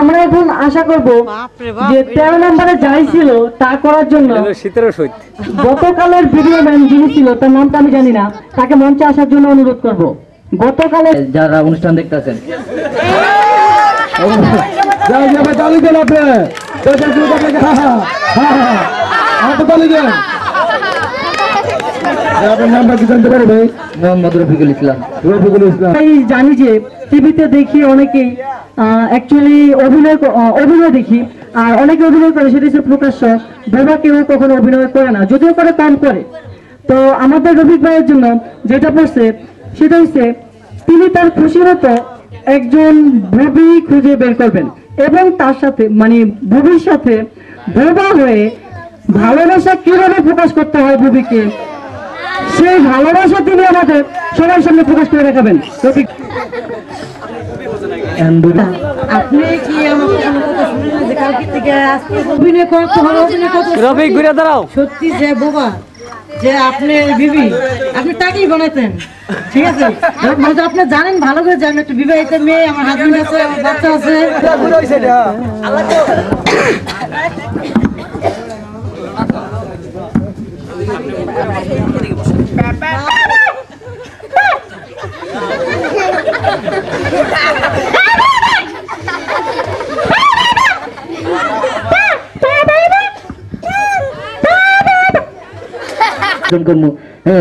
আমরা এখন আশা করব যে 13 নম্বরে যাই ছিল তা করার জন্য গতকালের ভিডিও ম্যান যিনি ছিল তার নামটা আমি জানি না, তাকে মঞ্চে আসার জন্য অনুরোধ করব। গতকালে যারা অনুষ্ঠান দেখতেছেন জানি যে টিভিতে দেখি অনেকেই অ্যাকচুয়ালি অভিনয় দেখি, আর অনেকে অভিনয় করে সেটা হচ্ছে প্রকাশ্য, বোবা কেউ কখনো অভিনয় করে না, যদিও করে কম করে। তো আমাদের রফিক ভাইয়ের জন্য যেটা পড়ছে সেটা হচ্ছে তিনি তার খুশি মতো একজন ভবি খুঁজে বের করবেন এবং তার সাথে মানে ভবির সাথে বোবা হয়ে ভালোবাসা কিভাবে প্রকাশ করতে হয় ভবিকে, সেই ভালোবাসা তিনি আমাদের সবার সামনে প্রকাশ করে দেখাবেন। রফিক, আপনি কি আমাকে কোনো কথা শুনেন যে কালকে থেকে আজকে অভিনয় করতে হবে? অভিনয় করতে রফিক ঘুরে দাঁড়াও। সত্যি যে বোবা যে আপনি বিবি, আপনি তাকেই বানাইতেন, ঠিক আছে? আপনি জানেন ভালো করে যে আমি একটা বিবাহিত মেয়ে, আমার হাজবেন্ড আছে, আমার বাচ্চা আছে।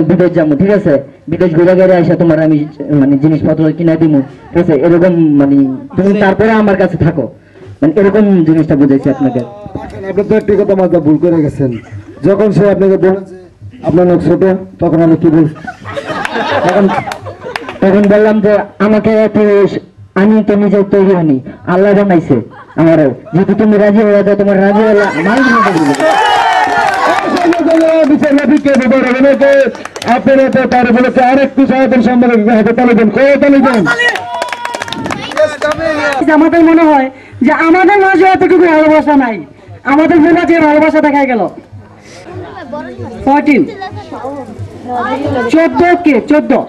বিদেশ যাবো, ঠিক আছে? বিদেশ ঘুরে ঘুরে আসা তোমার আমি মানে জিনিসপত্র কিনে দিব, ঠিক আছে? এরকম মানে তুমি তারপরে আমার কাছে থাকো, মানে এরকম জিনিসটা বুঝাইছি আপনাকে। আপনি তো একটি কথা মাঝে ভুল করে গেছেন। যখন সে আপনাকে বলেছে আপনার লোক ছোট, তখন আমি কি বল তখন বললাম যে আমাকে আমি তো নিজে তৈরি হয়নি, আল্লাহ বানাইছে আমারও, যেহেতু তুমি রাজি হয়ে যাও, তোমার রাজি হলে আমার আমাদের মনে হয় যে আমাদের মাঝে এতটুকু ভালোবাসা নাই, আমাদের মনে যে ভালোবাসা দেখা গেল 14 কে 14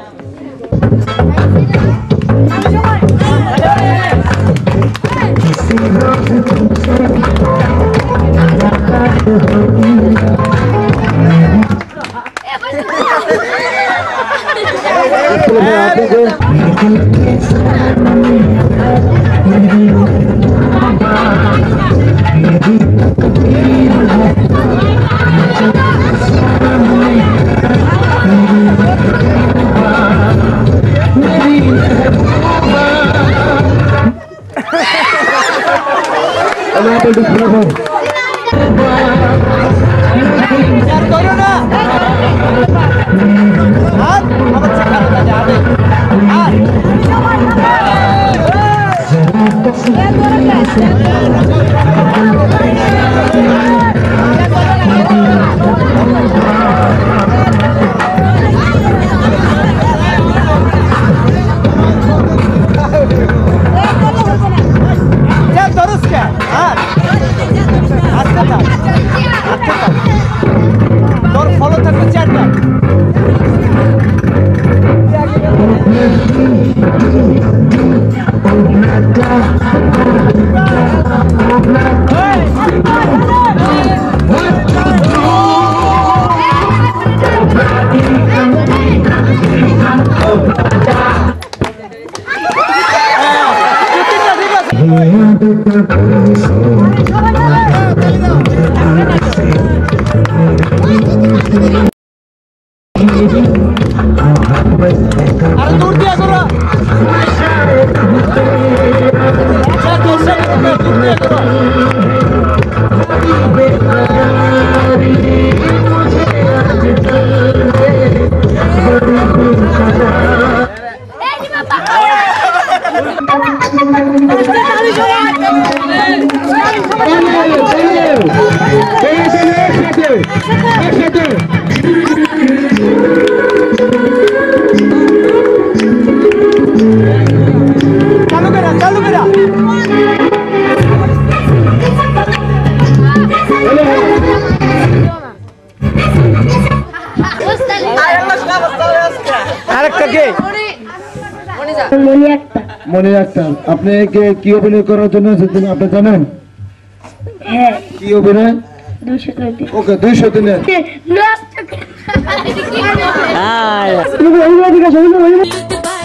মনে আক্তার, আপনি কি অভিনয় করার জন্য এসেছেন আপনি জানেন? হ্যাঁ কি অভিনয়? 200 করে ওকে 200 দিনের নষ্ট ওই দিকে আসো, ওই দিকে আসো।